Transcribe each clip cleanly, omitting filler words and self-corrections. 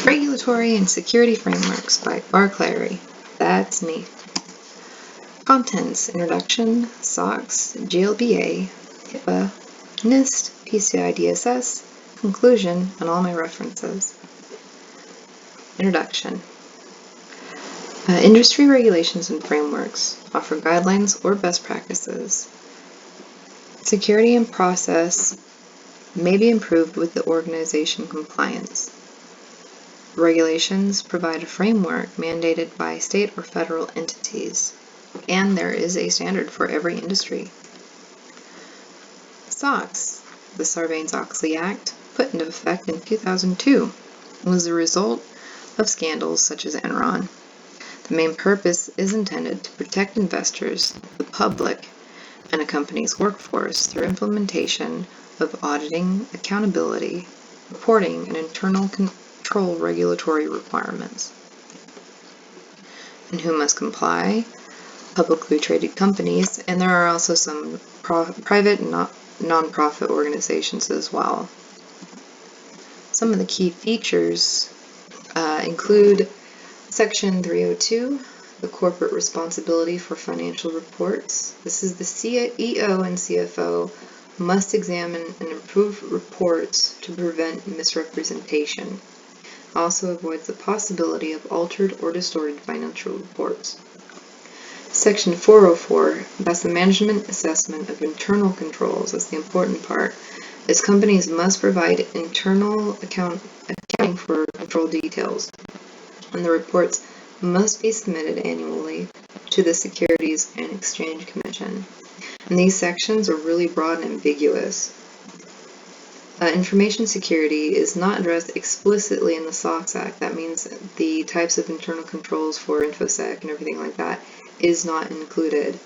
Regulatory and Security Frameworks by Clary. That's me. Contents: Introduction, SOX, GLBA, HIPAA, NIST, PCI DSS, Conclusion, and all my references. Introduction. Industry regulations and frameworks offer guidelines or best practices. Security and process may be improved with the organization compliance. Regulations provide a framework mandated by state or federal entities, and there is a standard for every industry. SOX, the Sarbanes-Oxley Act, put into effect in 2002, was the result of scandals such as Enron. The main purpose is intended to protect investors, the public, and a company's workforce through implementation of auditing, accountability, reporting, and internal control regulatory requirements. And who must comply? Publicly traded companies, and there are also some private and non-profit organizations as well. Some of the key features include Section 302, the corporate responsibility for financial reports. This is the CEO and CFO must examine and improve reports to prevent misrepresentation. Also avoids the possibility of altered or distorted financial reports. Section 404, that's the management assessment of internal controls. That's the important part, as companies must provide internal accounting for control details, and the reports must be submitted annually to the Securities and Exchange Commission. And these sections are really broad and ambiguous. Information security is not addressed explicitly in the SOX Act. That means the types of internal controls for InfoSec and everything like that is not included.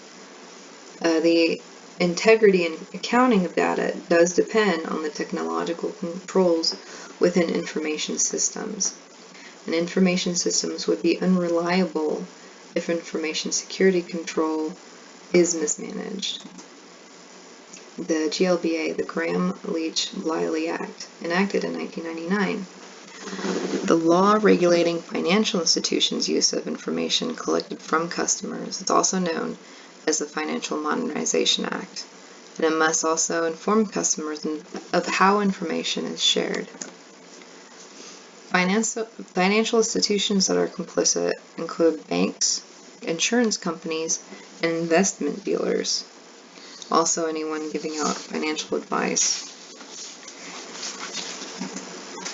The integrity and accounting of data does depend on the technological controls within information systems. And information systems would be unreliable if information security control is mismanaged. The GLBA, the Graham-Leach-Bliley Act, enacted in 1999. The law regulating financial institutions' use of information collected from customers is also known as the Financial Modernization Act, and it must also inform customers of how information is shared. Financial institutions that are complicit include banks, insurance companies, and investment dealers. Also, anyone giving out financial advice.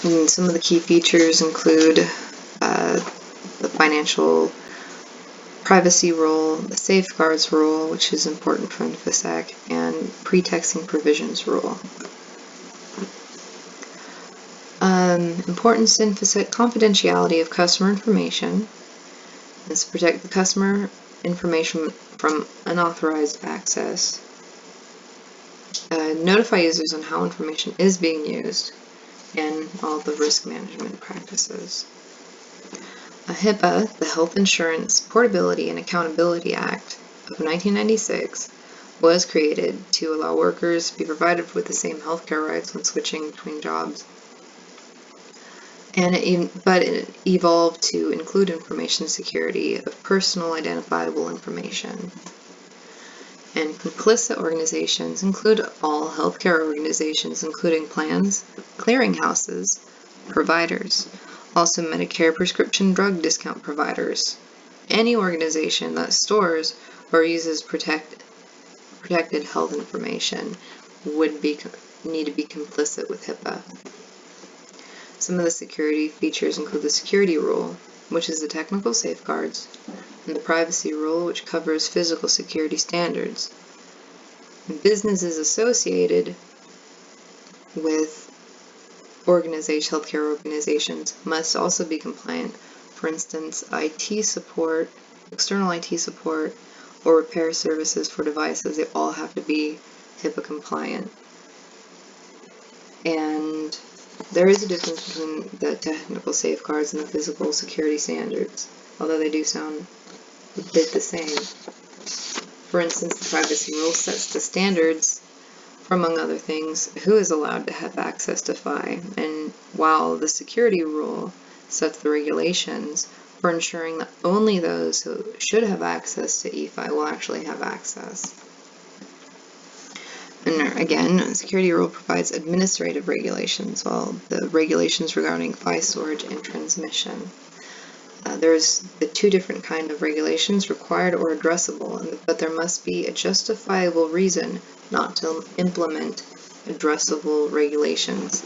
And some of the key features include the financial privacy rule, the safeguards rule, which is important for InfoSec, and pretexting provisions rule. Importance to InfoSec: confidentiality of customer information is to protect the customer information from unauthorized access. Notify users on how information is being used, and all the risk management practices. HIPAA, the Health Insurance Portability and Accountability Act of 1996, was created to allow workers to be provided with the same healthcare rights when switching between jobs. But it evolved to include information security of personal identifiable information. And complicit organizations include all healthcare organizations, including plans, clearinghouses, providers, also Medicare prescription drug discount providers. Any organization that stores or uses protected health information would need to be complicit with HIPAA. Some of the security features include the security rule, which is the technical safeguards, and the privacy rule, which covers physical security standards. Businesses associated with healthcare organizations must also be compliant. For instance, IT support, external IT support, or repair services for devices, they all have to be HIPAA compliant. And there is a difference between the technical safeguards and the physical security standards, although they do sound a bit the same. For instance, the privacy rule sets the standards for, among other things, who is allowed to have access to FI, and while the security rule sets the regulations for ensuring that only those who should have access to e-fi will actually have access. And again, security rule provides administrative regulations, while the regulations regarding file storage and transmission. There's the two different kind of regulations, required or addressable, but there must be a justifiable reason not to implement addressable regulations.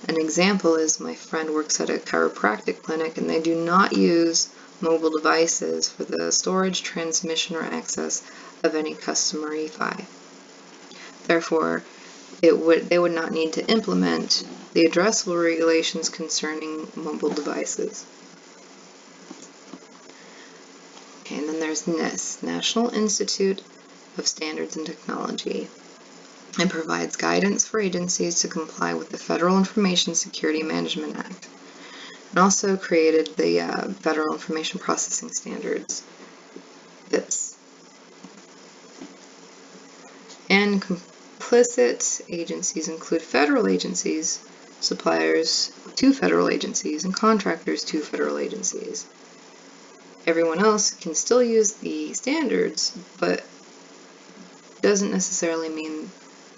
An example is my friend works at a chiropractic clinic and they do not use mobile devices for the storage, transmission, or access of any customer e-fi. Therefore, they would not need to implement the addressable regulations concerning mobile devices. Okay, and then there's NIST, National Institute of Standards and Technology. It provides guidance for agencies to comply with the Federal Information Security Management Act, and also created the Federal Information Processing Standards, FIPS. And complicit agencies include federal agencies, suppliers to federal agencies, and contractors to federal agencies. Everyone else can still use the standards, but doesn't necessarily mean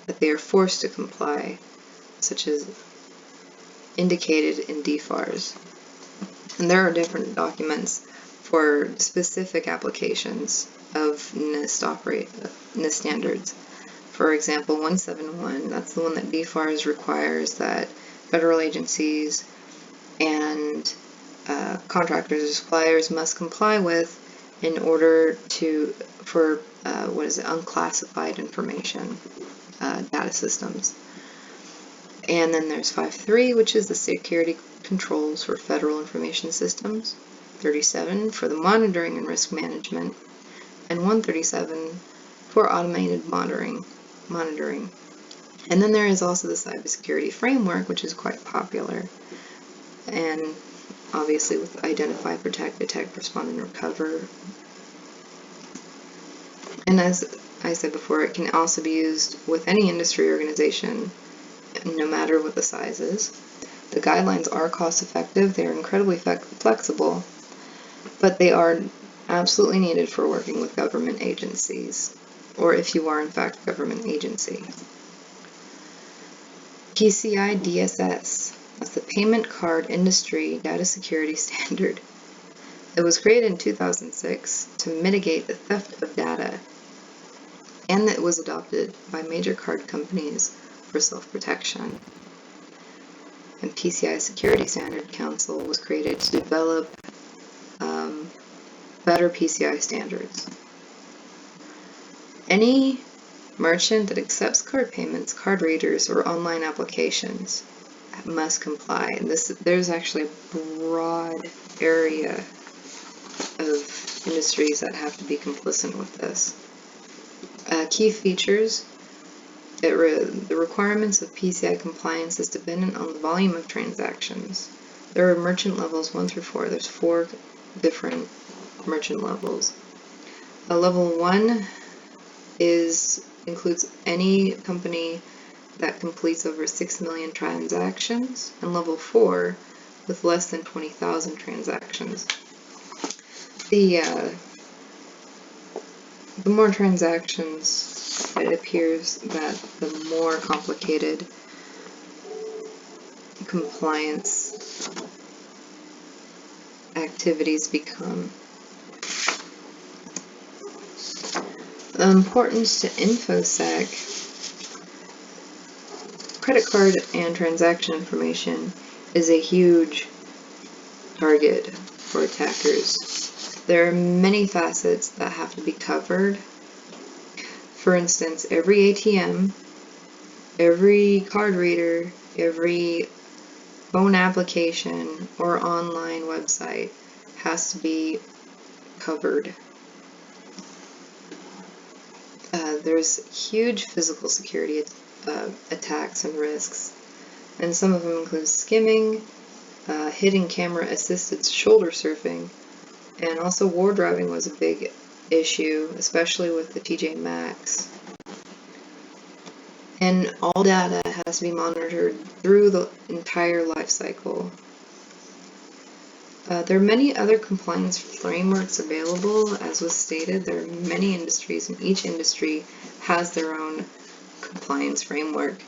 that they are forced to comply, such as indicated in DFARS. And there are different documents for specific applications of NIST standards. For example, 171, that's the one that DFARS requires that federal agencies and contractors or suppliers must comply with in order for unclassified information data systems. And then there's 5.3, which is the security controls for federal information systems, 37 for the monitoring and risk management, and 137 for automated monitoring. And then there is also the cybersecurity framework, which is quite popular, and obviously with identify, protect, detect, respond, and recover. And as I said before, it can also be used with any industry organization, no matter what the size is. The guidelines are cost effective, they are incredibly flexible, but they are absolutely needed for working with government agencies, or if you are in fact a government agency. PCI DSS, that's the Payment Card Industry Data Security Standard. It was created in 2006 to mitigate the theft of data, and it was adopted by major card companies for self-protection. And PCI Security Standard Council was created to develop better PCI standards. Any merchant that accepts card payments, card readers, or online applications must comply. And there's actually a broad area of industries that have to be complicit with this. Key features. The requirements of PCI compliance is dependent on the volume of transactions. There are merchant levels 1 through 4. There's 4 different merchant levels. Level 1 includes any company that completes over 6 million transactions, and level 4 with less than 20,000 transactions. The more transactions, it appears that the more complicated compliance activities become. The importance to InfoSec. Credit card and transaction information is a huge target for attackers. There are many facets that have to be covered. For instance, every ATM, every card reader, every phone application or online website has to be covered. There's huge physical security attacks and risks, and some of them include skimming, hidden camera assisted shoulder surfing, and also war driving was a big issue, especially with the TJ Maxx. And all data has to be monitored through the entire life cycle. There are many other compliance frameworks available. As was stated, there are many industries, and each industry has their own compliance framework.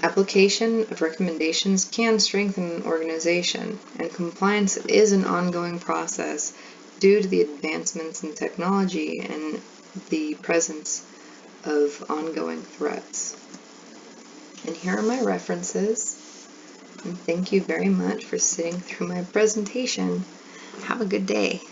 Application of recommendations can strengthen an organization, and compliance is an ongoing process due to the advancements in technology and the presence of ongoing threats. And here are my references, and thank you very much for sitting through my presentation. Have a good day.